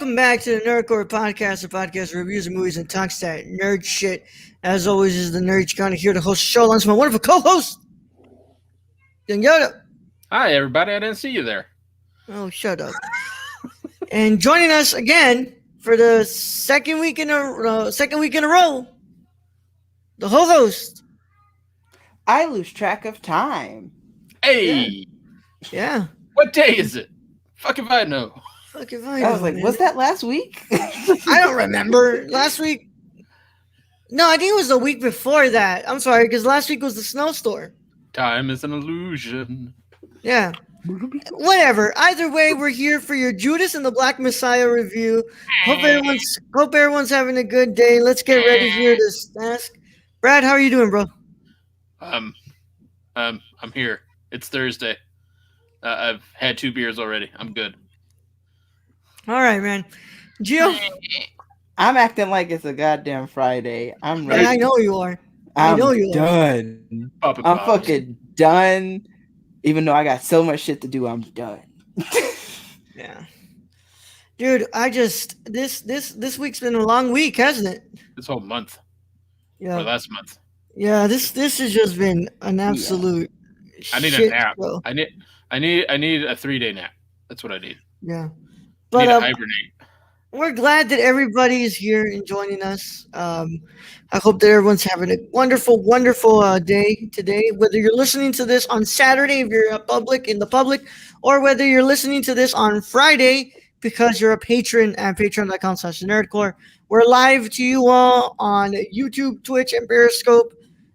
Welcome back to the Nerdcore Podcast, the podcast that reviews movies and talks that nerd shit. As always, is the Nerd Chicana here to host the show along with my wonderful co-host, Young Yoda. Hi, everybody. I didn't see you there. Oh, shut up. And joining us again for the second week in a row, the whole host. I lose track of time. Hey. Yeah. What day is it? Fuck if I know. Fuck if I was like, man. was that last week? I don't remember. Last week. No, I think it was the week before that. I'm sorry, because last week was the snowstorm. Time is an illusion. Yeah. Whatever. Either way, we're here for your Judas and the Black Messiah review. Hope everyone's having a good day. Let's get ready here to ask. Brad, how are you doing, bro? I'm here. It's Thursday. I've had 2 beers already. I'm good. All right, man. Gio? I'm acting like it's a goddamn Friday. I'm ready. Yeah, I know you are. I'm done. I'm fucking done. Even though I got so much shit to do, I'm done. Yeah. Dude, this week's been a long week, hasn't it? This whole month. Yeah. Or last month. Yeah, this has just been an absolute I need shit a nap. show. I need a 3-day nap. That's what I need. Yeah. I need But to hibernate. we're glad that everybody is here and joining us. I hope that everyone's having a wonderful, wonderful day today. Whether you're listening to this on Saturday, if you're in the public, or whether you're listening to this on Friday because you're a patron at patreon.com/nerdcore. We're live to you all on YouTube, Twitch, and Periscope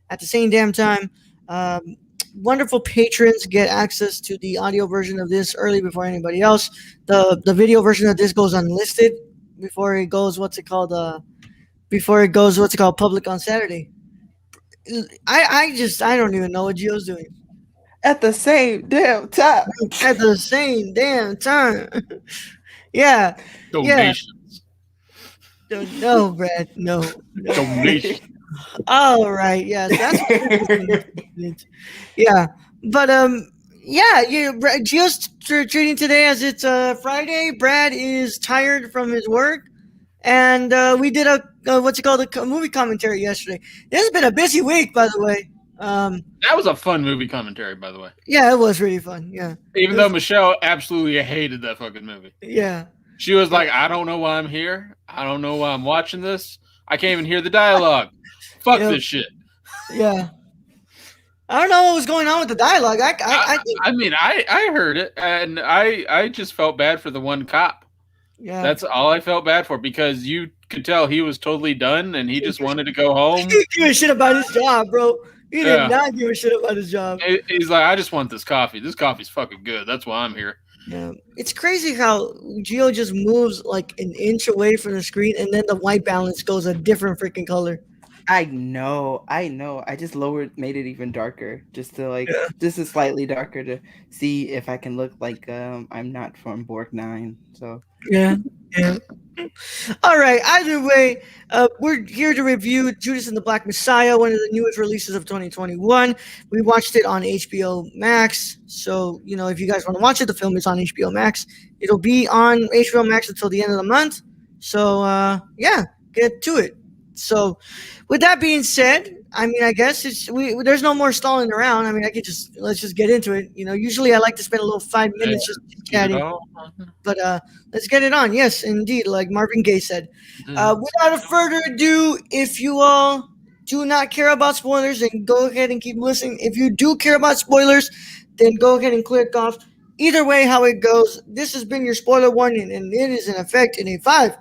at the same damn time. Wonderful patrons get access to the audio version of this early before anybody else. The video version of this goes unlisted before it goes public on Saturday. I don't even know what Gio's doing. At the same damn time. At the same damn time. Yeah. Donations. Yeah. No, Brad. No. Donations. All right. Yes, that's yeah. But Gio's treating today as it's Friday. Brad is tired from his work, and we did a movie commentary yesterday. This has been a busy week, by the way. That was a fun movie commentary, by the way. Yeah, it was really fun. Yeah. Even though Michelle absolutely hated that fucking movie. Yeah. She was like, I don't know why I'm here. I don't know why I'm watching this. I can't even hear the dialogue. Fuck this shit. Yeah. I don't know what was going on with the dialogue. I heard it, and I just felt bad for the one cop. Yeah. That's all I felt bad for, because you could tell he was totally done, and he just wanted to go home. He didn't give a shit about his job, bro. He did not give a shit about his job. He's like, I just want this coffee. This coffee's fucking good. That's why I'm here. Yeah. It's crazy how Gio just moves like an inch away from the screen, and then the white balance goes a different freaking color. I know. I just made it even darker, just to slightly darker to see if I can look like I'm not from Borg 9. So yeah. All right. Either way, we're here to review Judas and the Black Messiah, one of the newest releases of 2021. We watched it on HBO Max. So, if you guys want to watch it, the film is on HBO Max. It'll be on HBO Max until the end of the month. So, get to it. So, with that being said, I guess there's no more stalling around. Let's just get into it. Usually I like to spend a little 5 minutes just chatting, but let's get it on. Yes, indeed, like Marvin Gaye said. Without further ado, if you all do not care about spoilers, then go ahead and keep listening. If you do care about spoilers, then go ahead and click off. Either way, how it goes, this has been your spoiler warning, and it is in effect in a 5,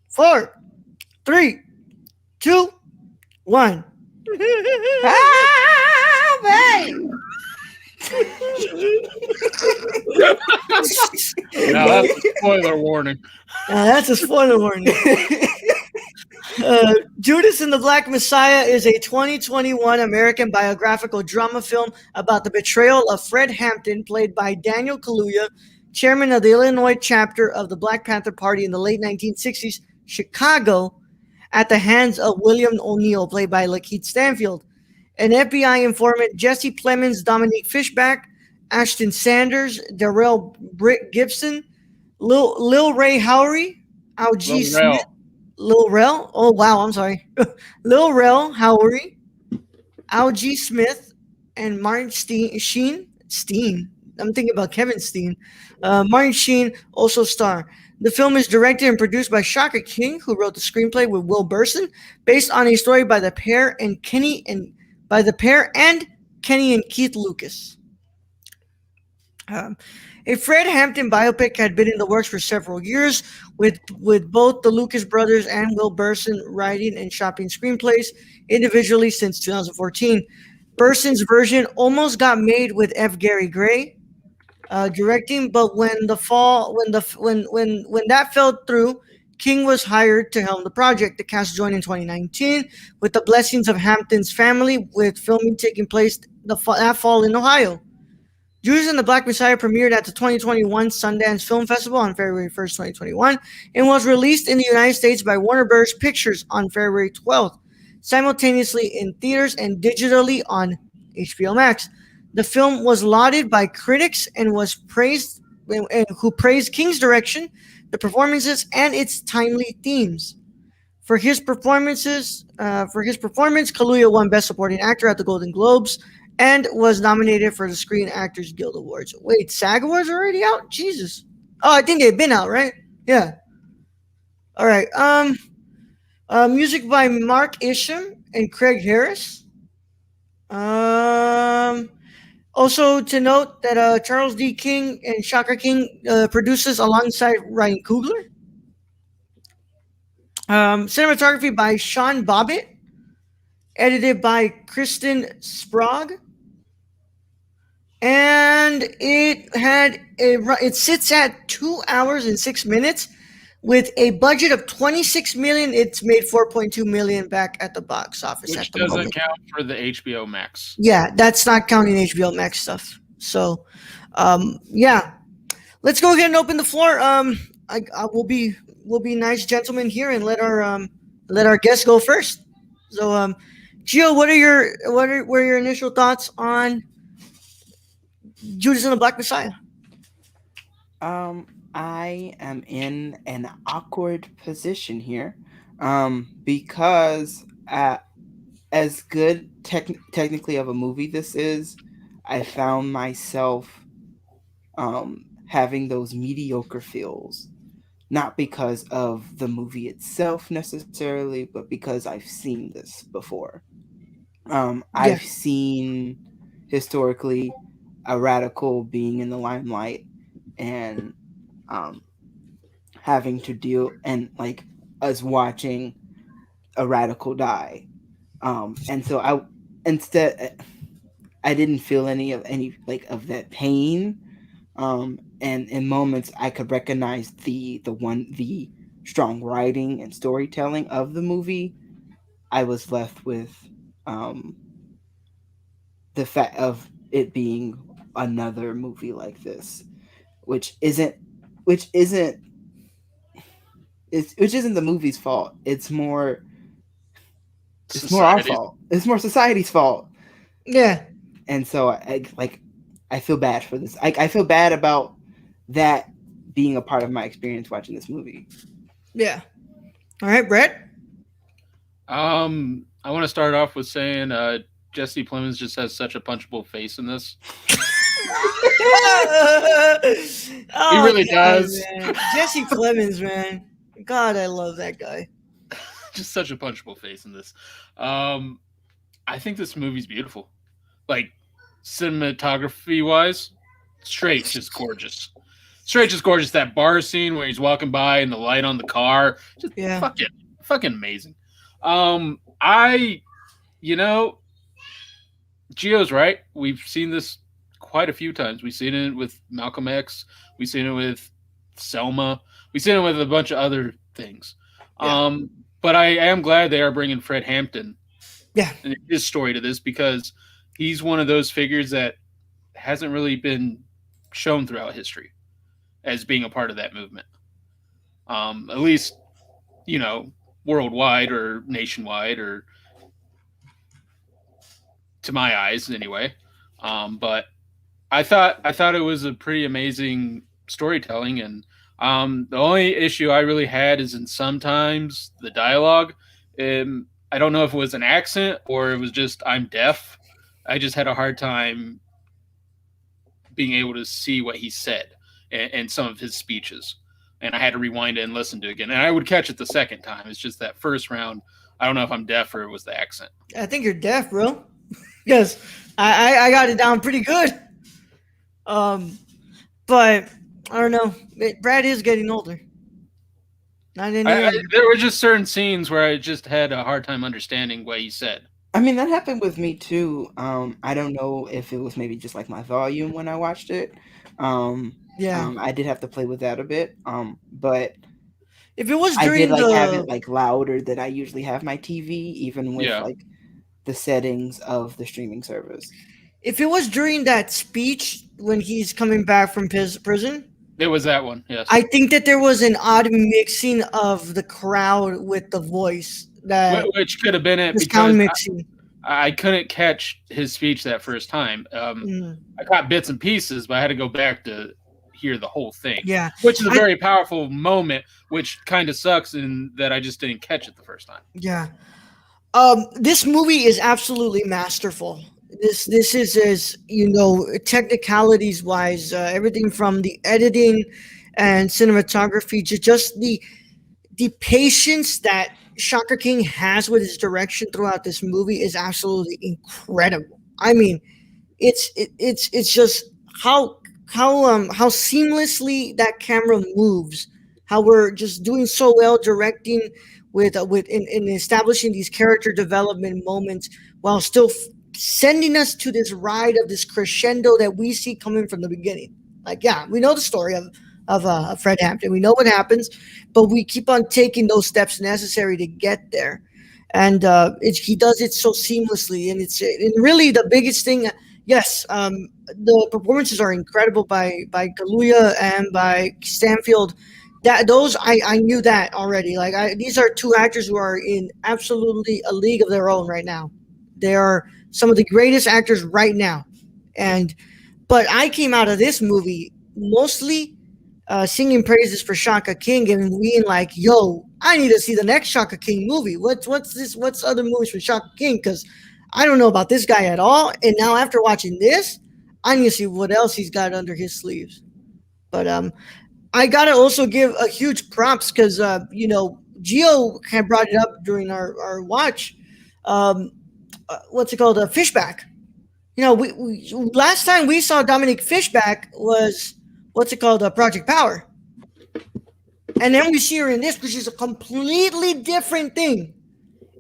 4, 3, 2, 1. Now that's a spoiler warning. That's a spoiler warning. Judas and the Black Messiah is a 2021 American biographical drama film about the betrayal of Fred Hampton, played by Daniel Kaluuya, chairman of the Illinois chapter of the Black Panther Party in the late 1960s, Chicago, at the hands of William O'Neill, played by Lakeith Stanfield. An FBI informant, Jesse Plemons, Dominique Fishback, Ashton Sanders, Darrell Britt Gibson, Lil Ray Howery, Al G. Lil Smith, Rel. Lil Rel. Oh wow, I'm sorry. Lil Rel Howery, Al G. Smith, and Martin Sheen. Steen. I'm thinking about Kevin Steen. Martin Sheen also star. The film is directed and produced by Shaka King, who wrote the screenplay with Will Burson, based on a story by the pair and Kenny and Keith Lucas. Um, a Fred Hampton biopic had been in the works for several years, with both the Lucas brothers and Will Burson writing and shopping screenplays individually since 2014. Burson's version almost got made with F. Gary Gray directing, but when that fell through, King was hired to helm the project. The cast joined in 2019 with the blessings of Hampton's family, with filming taking place that fall in Ohio. Judas and the Black Messiah premiered at the 2021 Sundance Film Festival on February 1st, 2021, and was released in the United States by Warner Bros. Pictures on February 12th, simultaneously in theaters and digitally on HBO Max. The film was lauded by critics and who praised King's direction, the performances, and its timely themes. For his performance, Kaluuya won Best Supporting Actor at the Golden Globes and was nominated for the Screen Actors Guild Awards. Wait, SAG Awards are already out? Jesus. Oh, I think they've been out, right? Yeah. All right. Music by Mark Isham and Craig Harris. Um, Also to note that Charles D. King and Shaka King produces alongside Ryan Coogler. Cinematography by Sean Bobbitt, edited by Kristen Sprague, and it sits at 2 hours and 6 minutes with a budget of 26 million. It's made 4.2 million back at the box office Which at the doesn't moment. count for the HBO Max. Yeah, that's not counting HBO Max stuff. So, yeah, let's go ahead and open the floor. I will be nice gentlemen here and let our guests go first. So, Gio, what are your initial thoughts on Judas and the Black Messiah? I am in an awkward position here, because as good technically of a movie this is, I found myself having those mediocre feels, not because of the movie itself necessarily, but because I've seen this before. Yeah, I've seen historically a radical being in the limelight and um, having to deal, and like us watching a radical die. And so instead I didn't feel any like of that pain. And in moments I could recognize the strong writing and storytelling of the movie. I was left with um the fact of it being another movie like this, which isn't which isn't which isn't the movie's fault. It's more our Society. fault. It's more society's fault. yeah, And so I feel bad for this. I feel bad about that being a part of my experience watching this movie. yeah. All right, Brett. I want to start off with saying Jesse Plemons just has such a punchable face in this. He Oh really God, does. man, Jesse Plemons, man. God, I love that guy. Just such a punchable face in this. Um, I think this movie's beautiful. Like cinematography wise, just gorgeous. Straight just gorgeous. That bar scene where he's walking by and the light on the car, just Yeah, fucking amazing. I, you know, Gio's right. We've seen this quite a few times. We've seen it with Malcolm X. We've seen it with Selma. We've seen it with a bunch of other things. yeah, Um, but I am glad they are bringing Fred Hampton yeah, and his story to this because he's one of those figures that hasn't really been shown throughout history as being a part of that movement. At least, worldwide or nationwide or to my eyes anyway. But I thought it was a pretty amazing storytelling, and The only issue I really had is in sometimes the dialogue. I don't know if it was an accent or it was just I'm deaf. I just had a hard time being able to see what he said and some of his speeches. And I had to rewind it and listen to it again. And I would catch it the second time. It's just that first round. I don't know if I'm deaf or it was the accent. I think you're deaf, bro. Because I got it down pretty good. Um, but I don't know. Brad is getting older. Not any younger. There were just certain scenes where I just had a hard time understanding what he said. I mean, that happened with me too. I don't know if it was maybe just like my volume when I watched it. Yeah. I did have to play with that a bit. But If it was I did during like have it the like louder than I usually have my TV, even with Yeah. like the settings of the streaming service. if it was during that speech when he's coming back from prison, It was that one, yes. I think that there was an odd mixing of the crowd with the voice that Which could have been it the sound because mixing. I couldn't catch his speech that first time. Mm, I caught bits and pieces, but I had to go back to hear the whole thing, yeah, which is a I- very powerful moment, which kind of sucks in that I just didn't catch it the first time. yeah. This movie is absolutely masterful. This is as technicalities wise, everything from the editing and cinematography to just the patience that Shaka King has with his direction throughout this movie is absolutely incredible. I mean, it's just how seamlessly that camera moves, how we're just doing so well directing with in establishing these character development moments while still sending us to this ride of this crescendo that we see coming from the beginning. Like, yeah, we know the story of Fred Hampton. We know what happens, but we keep on taking those steps necessary to get there. And he does it so seamlessly, and really the biggest thing. Yes, the performances are incredible by Kaluuya and by Stanfield. That those I knew that already. Like these are two actors who are in absolutely a league of their own right now. They are some of the greatest actors right now, and but I came out of this movie mostly singing praises for Shaka King and being like, "Yo, I need to see the next Shaka King movie. What's this? What's other movies for Shaka King? Because I don't know about this guy at all. And now after watching this, I need to see what else he's got under his sleeves." But I gotta also give a huge props because Gio had brought it up during our watch. Um, what's it called? Fishback. We last time we saw Dominic Fishback was what's it called? Project Power, and then we see her in this, which is a completely different thing.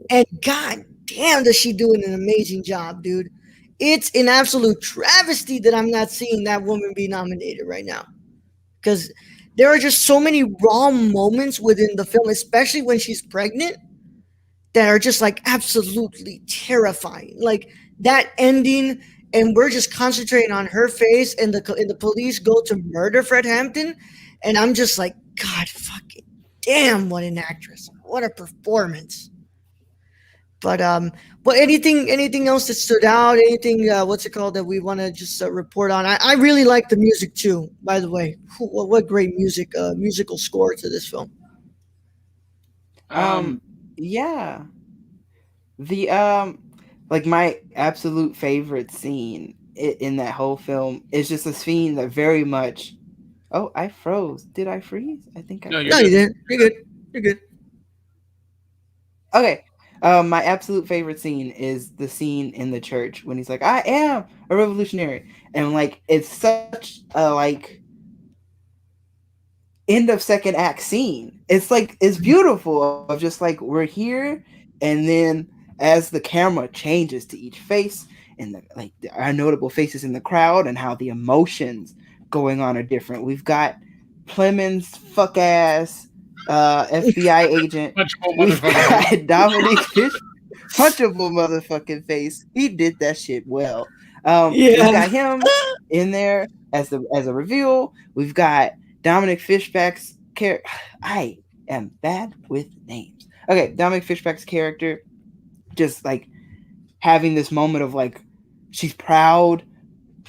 And god damn, does she do an amazing job, dude? It's an absolute travesty that I'm not seeing that woman be nominated right now because there are just so many raw moments within the film, especially when she's pregnant, that are just like absolutely terrifying. Like that ending, and we're just concentrating on her face, and the police go to murder Fred Hampton, and I'm just like, God fucking damn, what an actress, what a performance. But anything else that stood out? Anything what's it called that we want to just report on? I really like the music too. By the way, what great musical score to this film. Yeah. The like my absolute favorite scene in that whole film is just a scene that very much. Oh, I froze. Did I freeze? I think I. No, No, you didn't. You're good. You're good. Okay. My absolute favorite scene is the scene in the church when he's like, "I am a revolutionary," and like it's such a like end of second act scene. It's like it's beautiful of just like we're here, and then as the camera changes to each face and the like our notable faces in the crowd and how the emotions going on are different. We've got Clemens fuck ass FBI agent. Punchable We've motherfucker. got Dominic Fish punchable motherfucking face. He did that shit well. We've Yeah. got him in there as a reveal. We've got Dominic Fishback's character. I am bad with names. Okay, Dominic Fishback's character just like having this moment of like she's proud,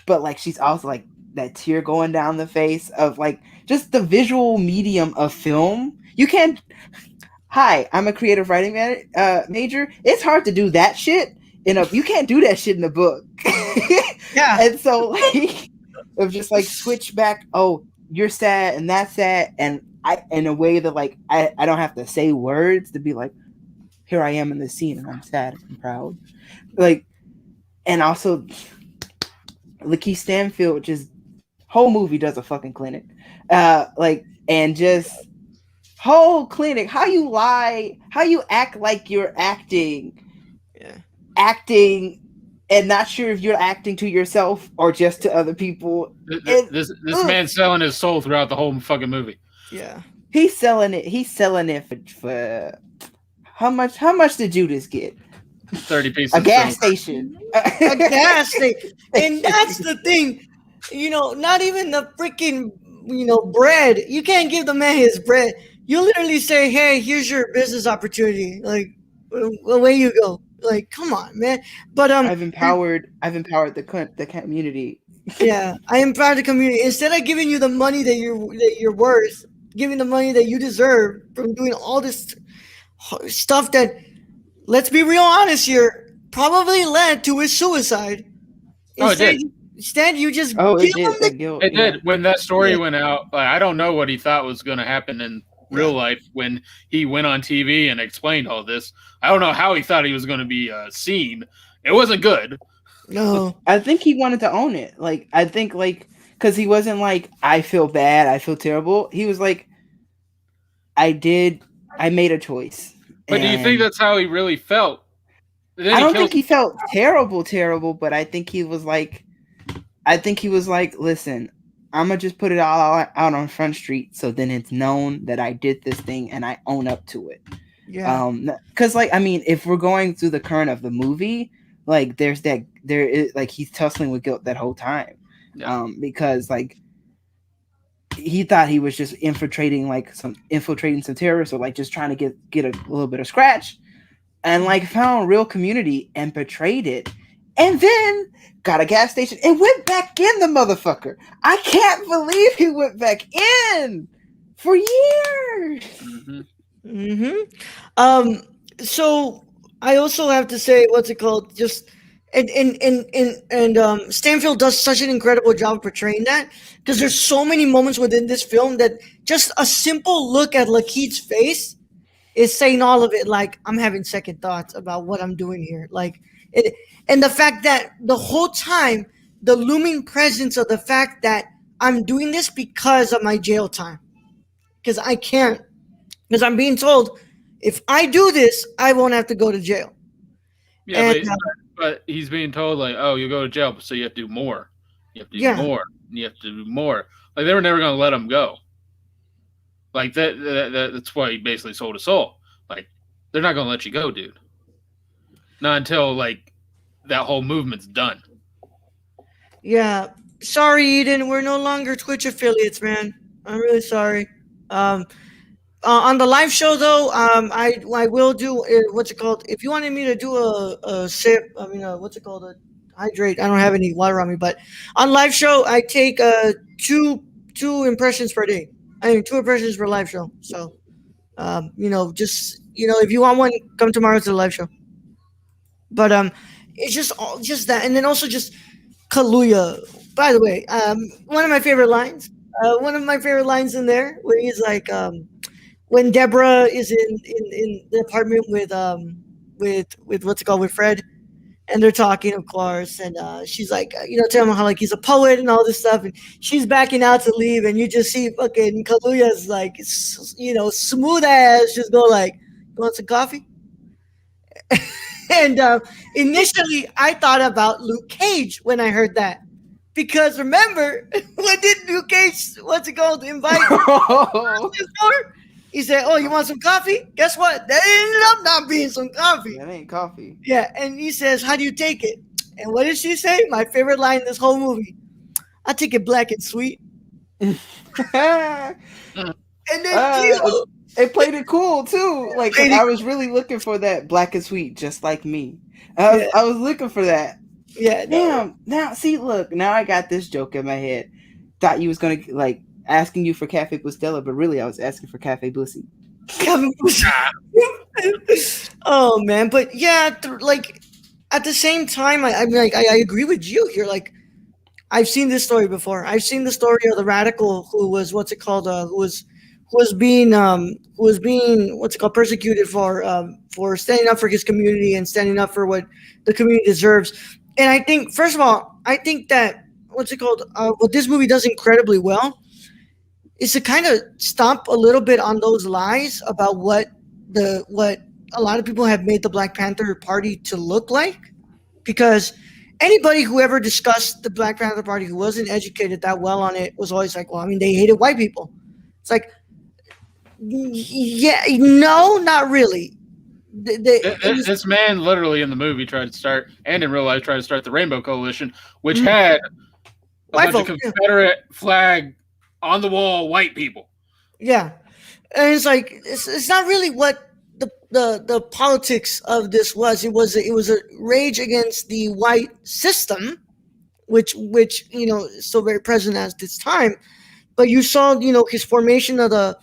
but like she's also like that tear going down the face of like just the visual medium of film. You can't. Hi, I'm a creative writing major. It's hard to do that shit in a. You can't do that shit in a book. Yeah. And so like, of just like switch back. Oh, you're sad and that's sad, and I in a way that like I don't have to say words to be like, here I am in the scene and I'm sad and I'm proud. Like, and also Lakeith Stanfield just whole movie does a fucking clinic. Like, and just whole clinic, how you lie, how you act like you're Yeah. acting and not sure if you're acting to yourself or just to other people. This man's selling his soul throughout the whole fucking movie. Yeah. He's selling it for how much did Judas get? 30 pieces. A gas station. A gas station. And that's the thing. Not even the freaking, bread. You can't give the man his bread. You literally say, hey, here's your business opportunity. Like, away you go. Like, come on, man. But I've empowered the community. Yeah, I am proud of the community. Instead of giving you the money that you're worth, giving the money that you deserve from doing all this stuff that, let's be real honest here, probably led to his suicide. Instead, you just it give him did. Guilt, It did. When that story went out, like, I don't know what he thought was going to happen in real life when he went on TV and explained all this. I don't know how he thought he was going to be seen. It wasn't good. No. I think he wanted to own it. Like, I think, like, because he wasn't like, I feel bad, I feel terrible. He was like, I made a choice. But do you think that's how he really felt? I don't think he felt terrible, but I think he was like, listen, I'm going to just put it all out on Front Street so then it's known that I did this thing and I own up to it. Yeah. Because, like, I mean, if we're going through the current of the movie, like, there is, like, he's tussling with guilt that whole time. Yeah. Because, like, he thought he was just infiltrating some terrorists or, like, just trying to get a little bit of scratch. And, like, found real community and betrayed it. And then got a gas station and went back in the motherfucker. I can't believe he went back in for years. So I also have to say, what's it called? Just and Stanfield does such an incredible job of portraying that, because there's so many moments within this film that just a simple look at Lakeith's face is saying all of it. Like, I'm having second thoughts about what I'm doing here. Like, and the fact that the whole time, the looming presence of the fact that I'm doing this because of my jail time. Because I can't. Because I'm being told, if I do this, I won't have to go to jail. Yeah, but he's being told, like, oh, you go to jail, so you have to do more. You have to do more. And you have to do more. Like, they were never going to let him go. Like, that's why he basically sold his soul. Like, they're not going to let you go, dude. Not until, like, that whole movement's done. Yeah. Sorry, Eden. We're no longer Twitch affiliates, man. I'm really sorry. On the live show, though, I will do, what's it called? If you wanted me to do a sip, what's it called? A hydrate. I don't have any water on me, but on live show, I take two impressions per day. 2 impressions per live show. So, if you want one, come tomorrow to the live show. But it's just that, and then also just Kaluuya. By the way, one of my favorite lines. One of my favorite lines in there, where he's like, when Deborah is in the apartment with what's it called, with Fred, and they're talking, of course, and she's like, telling him how, like, he's a poet and all this stuff, and she's backing out to leave, and you just see fucking Kaluuya's, like, smooth ass just go like, you want some coffee? And initially, I thought about Luke Cage when I heard that. Because remember, what did Luke Cage, what's it called, invite for? He said, oh, you want some coffee? Guess what? That ended up not being some coffee. That ain't coffee. Yeah, and he says, how do you take it? And what did she say? My favorite line in this whole movie. I take it black and sweet. And then they played it cool, too. Like, I was really looking for that black and sweet, just like me. I was looking for that. Yeah. Damn. Now, see, look. Now I got this joke in my head. thought you was gonna like asking you for Cafe Bustelo, but really I was asking for Cafe Bussy. Oh man, but yeah, like at the same time, I mean, like I agree with you here. Like I've seen this story before. I've seen the story of the radical who was what's it called? Who was being what's it called persecuted for standing up for his community and standing up for what the community deserves. And I think first of all, I think that what's it called? What this movie does incredibly well is to kind of stomp a little bit on those lies about what a lot of people have made the Black Panther Party to look like, because anybody who ever discussed the Black Panther Party who wasn't educated that well on it was always like, well, I mean, they hated white people. It's like, yeah, no, not really. It was This man literally in the movie tried to start, and in real life tried to start the Rainbow Coalition, which Mhm. had a white bunch of folk. Yeah. Confederate flag on the wall white people. Yeah. And it's like it's not really what the politics of this was. It was a rage against the white system, which is still very present at this time. But you saw his formation of the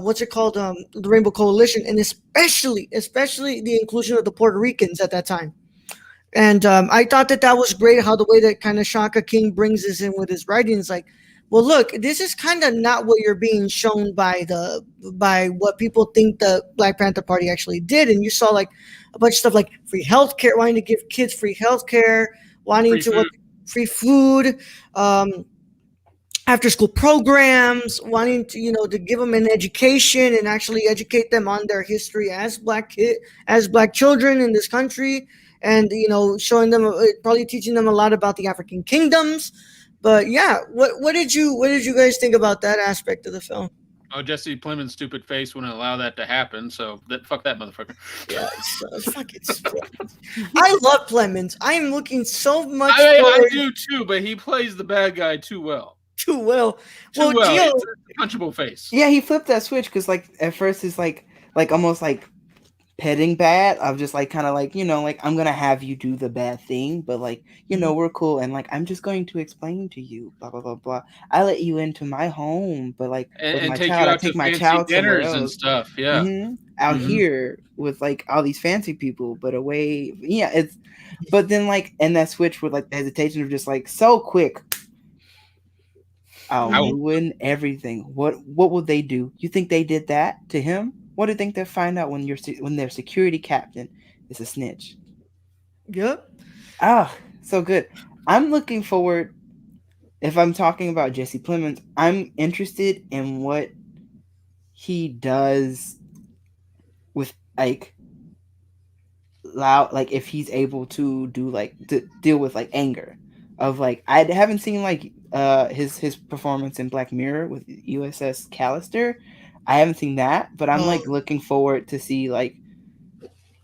what's it called, the Rainbow Coalition, and especially the inclusion of the Puerto Ricans at that time. And I thought that was great, how the way that kind of Shaka King brings this in with his writing is like, well, look, this is kind of not what you're being shown by what people think the Black Panther Party actually did. And you saw like a bunch of stuff like free healthcare, wanting to give kids free healthcare, wanting Free to food. free food, after school programs, wanting to give them an education and actually educate them on their history as black children in this country, and showing them, probably teaching them a lot about the African kingdoms. But yeah, what did you guys think about that aspect of the film? Oh, Jesse Plemons' stupid face wouldn't allow that to happen, so fuck that motherfucker. Yeah, fuck it. I love Clemens. I am looking so much I forward do too, but he plays the bad guy too well. to Will. Too well. Gio, It's a punchable face. Yeah, he flipped that switch because like at first it's like almost like petting bad of just like kind of like like I'm gonna have you do the bad thing, but like we're cool and like I'm just going to explain to you blah blah blah blah. I let you into my home, but like with And my take child, you I out to take my fancy child somewhere dinners and else. stuff. Yeah. Out Mhm. here with like all these fancy people, but away. Yeah, it's but then like and that switch with like the hesitation of just like so quick. I'll Mhm. ruin everything. What would they do? You think they did that to him? What do you think they'll find out when their security captain is a snitch? Yep. Ah, so good. I'm looking forward. If I'm talking about Jesse Plemons, I'm interested in what he does with like loud, like if he's able to do like to deal with like anger of like I haven't seen like his performance in Black Mirror with USS Callister. I haven't seen that, but I'm Oh, like looking forward to see like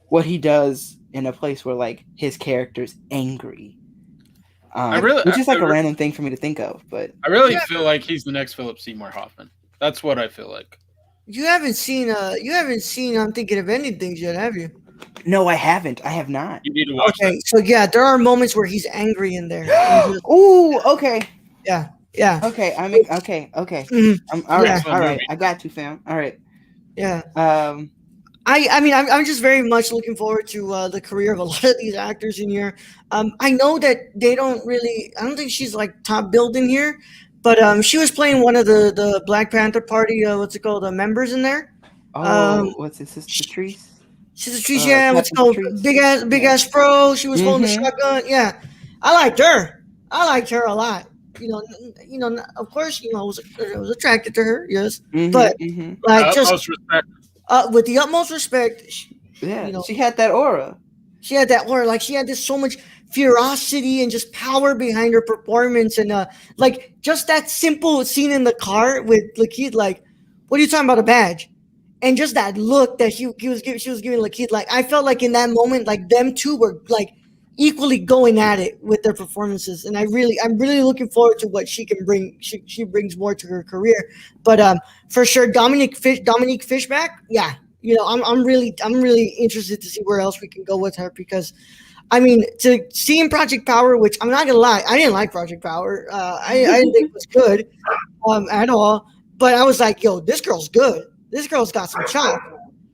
what he does in a place where like his character's angry. I really, Which is like I, a random thing for me to think of, but I really Yeah. feel like he's the next Philip Seymour Hoffman. That's what I feel like. you haven't seen I'm Thinking of Ending Things yet, have you? no, I haven't. I have not. You need to watch Okay, so yeah, there are moments where he's angry in there. And Ooh, okay, yeah. okay. Okay, okay. Mhm. All that. right, Yeah. Excellent all right. movie. I got you, fam. All right. Yeah. Um, I mean, I'm just very much looking forward to the career of a lot of these actors in here. I know that they don't really. I don't think she's like top billed in here, but she was playing one of the Black Panther Party. What's it called? Members in there. Um, what's his sister Patrice? she's a trees. Yeah. What's it Captain called? Patrice. Big Yeah. ass pro. She was holding the Mm-hmm. shotgun. Yeah, I liked her. I liked her a lot. Of course, I was attracted to her. Yes, but Mm-hmm. Mm-hmm. like just Most respect. with the utmost respect, Yeah, you know, she had that aura. she had that aura, like she had this so much ferocity and just power behind her performance, and like just that simple scene in the car with Lakeith, like, what are you talking about, a badge? And just that look that she was giving Lakeith, like I felt like in that moment, like them two were like equally going at it with their performances, and I'm really looking forward to what she can bring. She brings more to her career, but for sure, Dominique Fishback, yeah. I'm really interested to see where else we can go with her, because I mean, to see in Project Power, which I'm not gonna lie, I didn't like Project Power. I didn't think it was good at all. But I was like, yo, this girl's good. This girl's got some chops.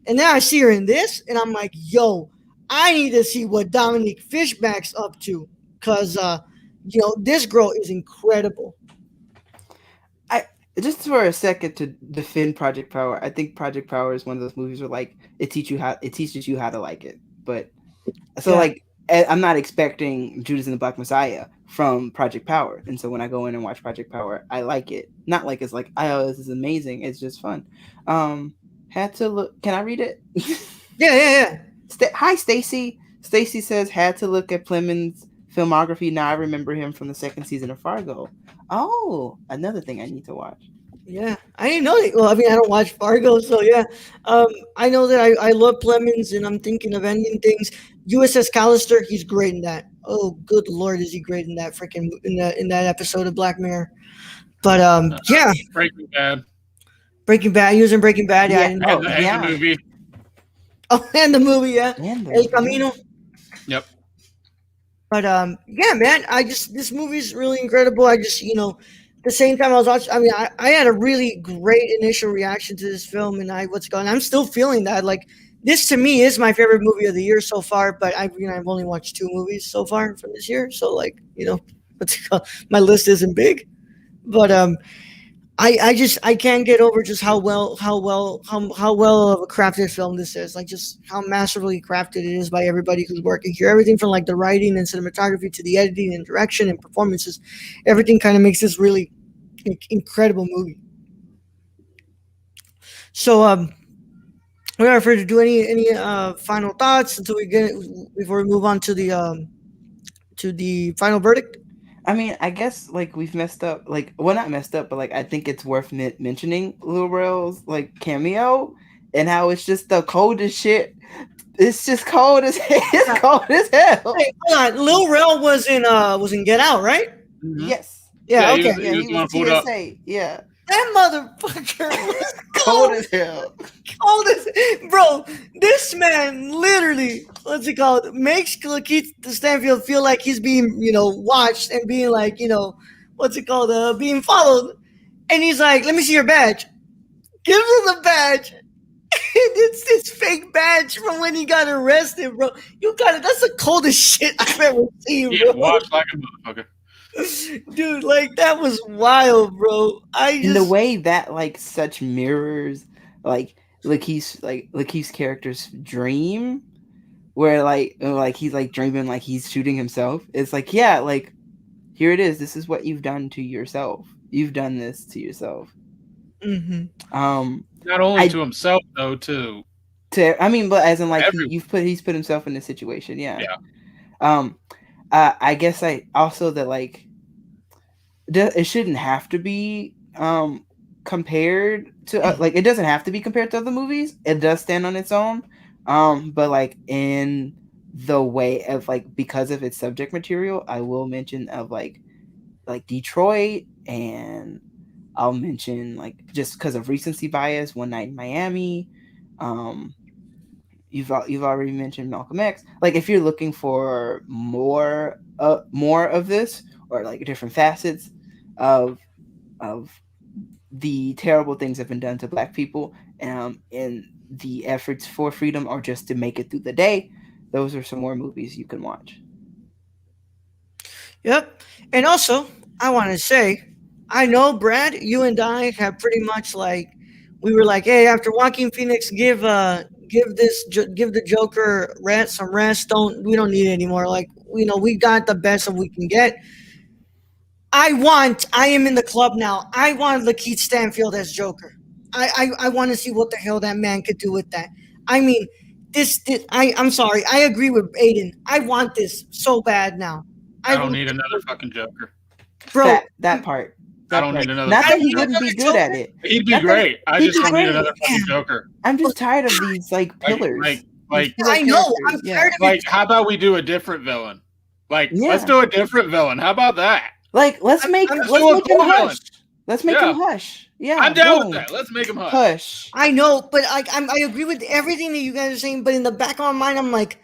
And then I see her in this, and I'm like, yo, I need to see what Dominique Fishback's up to, cause this girl is incredible. I just for a second to defend Project Power. I think Project Power is one of those movies where like it teaches you how to like it. But so Yeah. like I'm not expecting Judas and the Black Messiah from Project Power, and so when I go in and watch Project Power, I like it. Not like it's like, oh, this is amazing. It's just fun. Had to look. Can I read it? Yeah. Hi, Stacy. Stacy says had to look at Plemons' filmography. Now I remember him from the second season of Fargo. Oh, another thing I need to watch. Yeah, I didn't know that. Well, I mean, I don't watch Fargo, so yeah. I know that I love Plemons, and I'm thinking of ending things. USS Callister, he's great in that. Oh, good lord, is he great in that freaking in that episode of Black Mirror? But yeah, Breaking Bad Breaking Bad. He was in Breaking Bad. Yeah, I Yeah. didn't Oh, know. and the movie. Oh, and the movie, yeah, And El Camino. Yep. But yeah, man, this movie is really incredible. I just the same time I was watching, I mean, I had a really great initial reaction to this film, and I'm still feeling that. Like, this to me is my favorite movie of the year so far. But I've only watched two movies so far from this year, so like what's it called? My list isn't big. But I can't get over just how well of a crafted film this is. Like, just how masterfully crafted it is by everybody who's working here. Everything from like the writing and cinematography to the editing and direction and performances, everything kind of makes this really incredible movie. So without further ado, any final thoughts until we get before we move on to the final verdict? I mean, I guess like we've messed up, like, well, not messed up, but like I think it's worth mentioning Lil Rel's like cameo and how it's just the coldest shit. It's just cold as it's cold as hell. Hey, hold on. Lil Rel was in Get Out, right? Mhm. Yes. Yeah, Yeah, okay. Yeah, He he was the one was pulled up. TSA. Yeah. That motherfucker was Cold as hell. cold as bro. This man literally, what's it called? Makes Lakeith Stanfield feel like he's being, watched and being like, what's it called? Being followed. And he's like, "Let me see your badge." Gives him the badge. It's this fake badge from when he got arrested, bro. You got it. That's the coldest shit I've ever seen, He bro. watched like a motherfucker. Dude, like, that was wild, bro. In the way that like such mirrors like Lakeith's character's dream, where like he's like dreaming like he's shooting himself. It's like, yeah, like, here it is. This is what you've done to yourself. You've done this to yourself. Mhm. Not only I- to himself though, too. I mean, but as in like Everyone. he's put himself in this situation. Yeah. Yeah. I guess I also that like it shouldn't have to be compared to like, it doesn't have to be compared to other movies. It does stand on its own. But like in the way of like, because of its subject material, I will mention of like Detroit, and I'll mention like, just because of recency bias, One Night in Miami. You've already mentioned Malcolm X. Like, if you're looking for more of this, or like different facets of the terrible things that have been done to Black people, in the efforts for freedom, or just to make it through the day, those are some more movies you can watch. Yep. And also, I want to say, I know, Brad, you and I have pretty much like, we were like, hey, after Joaquin Phoenix, give the Joker some rest. We don't need it anymore. Like, we got the best that we can get. I am in the club now. I want Lakeith Stanfield as Joker. I want to see what the hell that man could do with that. I mean, I'm sorry. I agree with Aiden. I want this so bad now. I don't need another fucking Joker. Bro, That part. I don't need another. Not that he fucking wouldn't be good at it. He'd be Not that- great. I he'd just be don't need great. another fucking Joker. I'm just tired of these like pillars. Like, I know. I'm Yeah. tired of like, it. how about we do a different villain? Like, Yeah. let's do a different villain. How about that? Like, let's make I'm him doing cool hush. villain. Let's make Yeah. him hush. Yeah, I'm down boom. with that. Let's make him hush. Hush. I know, but I agree with everything that you guys are saying. But in the back of my mind, I'm like,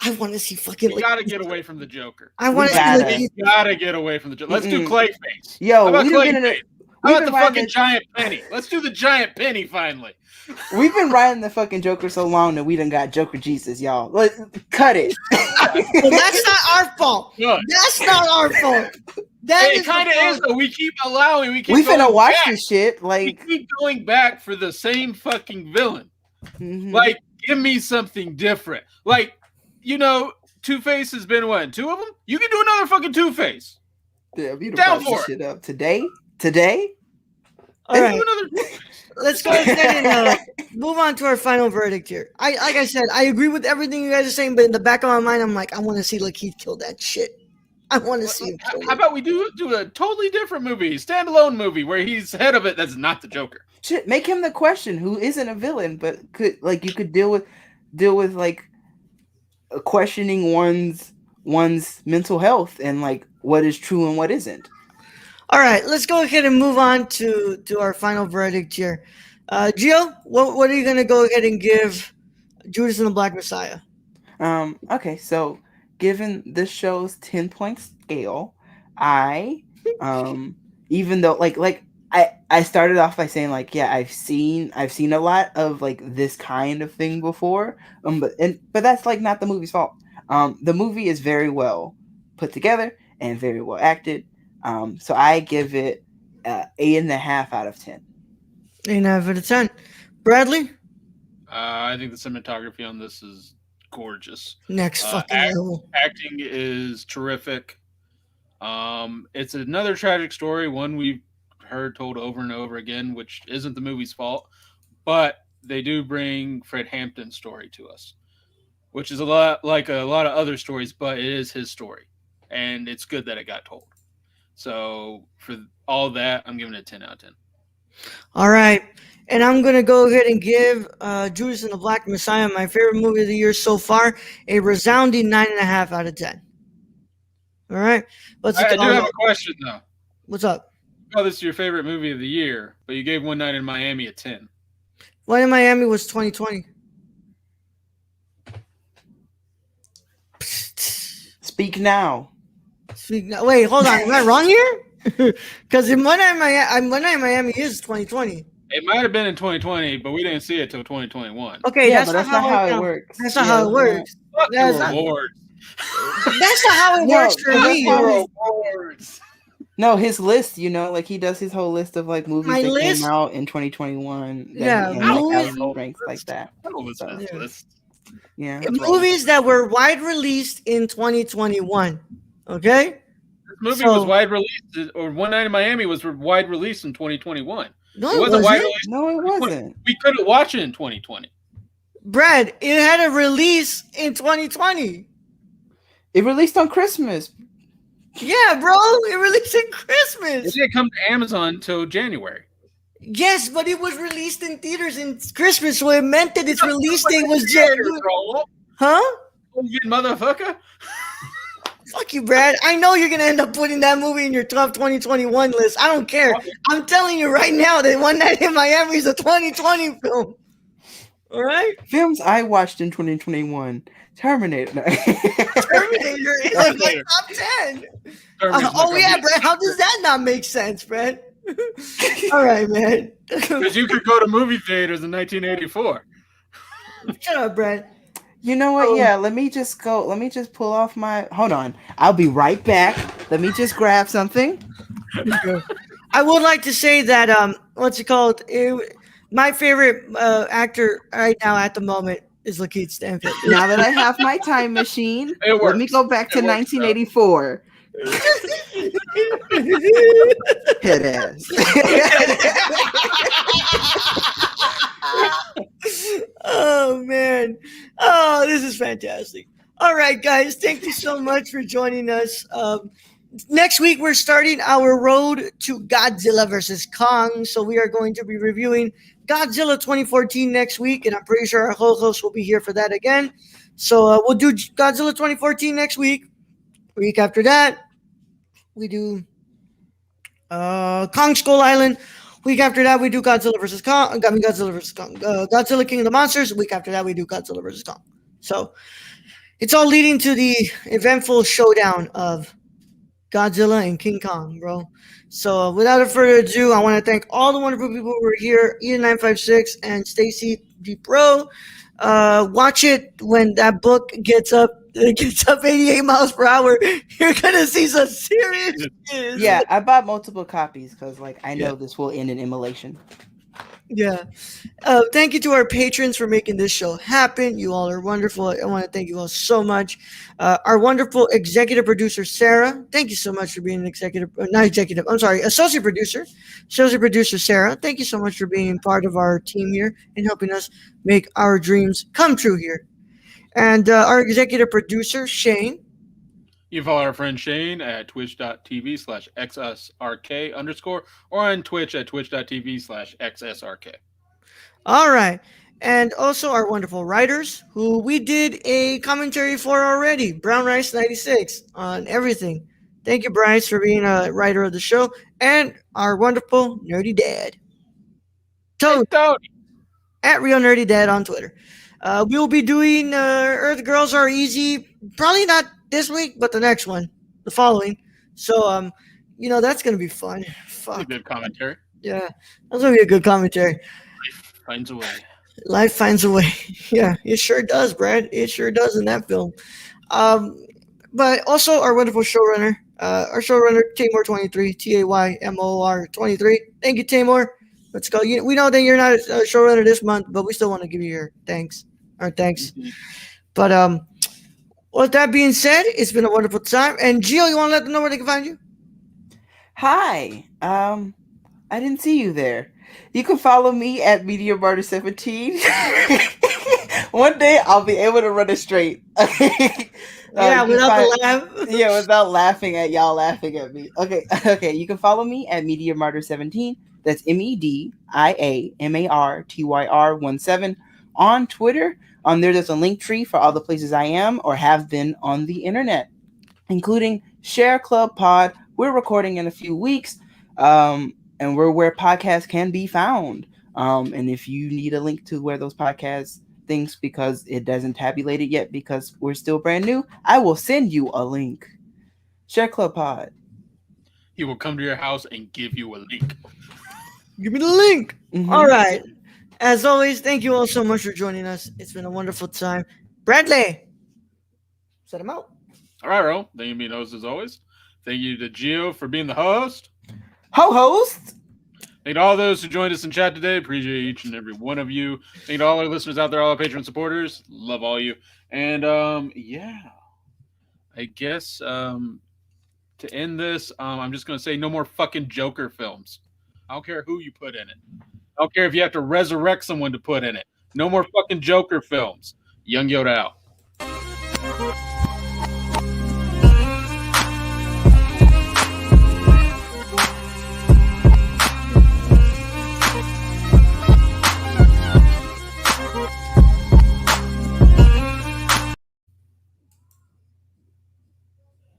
I want to see fucking. You Like, gotta get away from the Joker. I want to We see gotta. Lakeith. You gotta get away from the Joker. Let's do Mm-mm. Clayface. Yo, How about we done been in Clayface? a, How we've about been the riding fucking giant penny? Let's do the giant penny finally. we've been riding the fucking Joker so long that we done got Joker Jesus, y'all. Let's cut it. Well, that's not our fault. Look, That's not our fault. That it is the kind of is fault. though. We keep allowing. We keep. We finna going watch back. this shit. We Like, keep going back for the same fucking villain. mhm. Like, give me something different. Like, Two-Face has been what? 2 of them? You can do another fucking Two-Face. Yeah, we done Down brought this for it. shit up today. All Do right, another Two-Face. let's go ahead and move on to our final verdict here. Like I said, I agree with everything you guys are saying, but in the back of my mind, I'm like, I want to see Lakeith kill that shit. I want to see him kill How it. about we do a totally different movie, standalone movie where he's head of it? That's not the Joker. Shit, make him the question who isn't a villain, but you could deal with like questioning one's mental health and like what is true and what isn't. All right, let's go ahead and move on to our final verdict here. Gio, what are you gonna go ahead and give Judas and the Black Messiah? Okay, so given this show's 10-point scale, I even though I started off by saying like, yeah, I've seen a lot of like this kind of thing before. But that's like not the movie's fault. The movie is very well put together and very well acted. So I give it 8.5 out of 10. 8 out of 10. Bradley, I think the cinematography on this is gorgeous. next fucking level. Acting is terrific. It's another tragic story, one we've heard told over and over again, which isn't the movie's fault, but they do bring Fred Hampton's story to us, which is a lot like a lot of other stories, but it is his story, and it's good that it got told. So for all that, I'm giving it a 10 out of 10. All right, and I'm gonna go ahead and give Judas and the Black Messiah, my favorite movie of the year so far, a resounding 9.5 out of 10. All right, I do have a question though. What's up? Oh, this is your favorite movie of the year, but you gave One Night in Miami a 10. One in Miami was 2020. Speak now. Wait, hold on. Am I wrong here? Because One Night in Miami is 2020. It might have been in 2020, but we didn't see it till 2021. Okay, Yeah, that's but not how it works. That's not how it works. Fuck That's your not- awards. That's not how it No, works for that's me. not Your his- awards. No, his list, like he does his whole list of like movies My that list? came out in 2021. Yeah, and, like, movies- how he ranks like that. I don't listen to this Yeah. list. Yeah. Movies that were wide released in 2021. Okay? This movie So- was wide released, or One Night in Miami was wide released in 2021. No, It it wasn't wide wasn't. released. No, it wasn't. We couldn't watch it in 2020. Brad, it had a release in 2020. It released on Christmas. Yeah, bro. It released in It Christmas. didn't come to Amazon until January. Yes, but it was released in theaters in Christmas, so it meant that its release date was January. Huh? You motherfucker. Fuck you, Brad. I know you're gonna end up putting that movie in your top 2021 list. I don't care. I'm telling you right now that One Night in Miami is a 2020 film. All right? Films I watched in 2021. Terminator. Terminator is in my top 10. Oh yeah, Brad. How does that not make sense, Brad? All right, man. Because you could go to movie theaters in 1984. Shut up, Brad. You know what? Yeah, let me just pull off my. Hold on. I'll be right back. Let me just grab something. I would like to say that what's it called? My favorite actor right now at the moment is Lakeith Stanfield. Now that I have my time machine, It let me works. go back to It works, 1984. Head ass. Oh man. Oh, this is fantastic. All right, guys, thank you so much for joining us. Next week we're starting our road to Godzilla versus Kong. So we are going to be reviewing Godzilla 2014 next week, and I'm pretty sure our host will be here for that again. So we'll do Godzilla 2014 next week. Week after that, we do Kong Skull Island. Week after that, we do Godzilla versus Kong. Godzilla versus Kong. Godzilla King of the Monsters. Week after that, we do Godzilla versus Kong. So it's all leading to the eventful showdown of Godzilla and King Kong, bro. So without further ado, I want to thank all the wonderful people who were here, Eden956 and Stacy D Pro. Watch it when that book gets up. It gets up 88 miles per hour. You're gonna see some serious shit. Yeah, I bought multiple copies because, like, I Yeah. know this will end in immolation. Yeah. Thank you to our patrons for making this show happen. You all are wonderful. I want to thank you all so much. Our wonderful executive producer, Sarah. Thank you so much for being an executive, not executive, I'm sorry, associate producer. Associate producer, Sarah. Thank you so much for being part of our team here and helping us make our dreams come true here. And our executive producer, Shane. You can follow our friend Shane at twitch.tv/xsrk underscore or on Twitch at twitch.tv/xsrk. All right. And also our wonderful writers who we did a commentary for already. Brown Rice 96 on everything. Thank you, Bryce, for being a writer of the show. And our wonderful nerdy dad. Toad Tony. at Real Nerdy Dad on Twitter. We will be doing Earth Girls Are Easy, probably not this week, but the next one, the following. So that's gonna be fun. A Fuck. good commentary. Yeah. That's gonna be a good commentary. Finds a way. Life finds a way. Yeah, it sure does, Brad. It sure does in that film. But also our wonderful showrunner, our showrunner Taymor23, Taymor23. Thank you, Taymor. Let's go. We know that you're not a showrunner this month, but we still want to give you your thanks. Our thanks. Mhm. But with that being said, it's been a wonderful time. And Gio, you want to let them know where they can find you? Hi. I didn't see you there. You can follow me at MediaMartyr17. One day I'll be able to run it straight. Okay. Yeah, you can without find- the laugh. yeah, without laughing at y'all laughing at me. Okay, okay. You can follow me at MediaMartyr17. That's MEDIAMARTYR17 on Twitter. There's a link tree for all the places I am or have been on the internet, including Share Club Pod. We're recording in a few weeks, and we're where podcasts can be found. And if you need a link to where those podcasts things because it doesn't tabulate it yet because we're still brand new, I will send you a link. Share Club Pod. He will come to your house and give you a link. Give me the link. Mhm. All right. As always, thank you all so much for joining us. It's been a wonderful time. Bradley, set him out. All right, Ro. Thank you for being the host as always. Thank you to Gio for being the host. Ho-host. Thank you to all those who joined us in chat today. Appreciate each and every one of you. Thank you to all our listeners out there, all our Patreon supporters. Love all you. And yeah, I guess to end this, I'm just gonna say no more fucking Joker films. I don't care who you put in it. I don't care if you have to resurrect someone to put in it. No more fucking Joker films. Young Yoda out.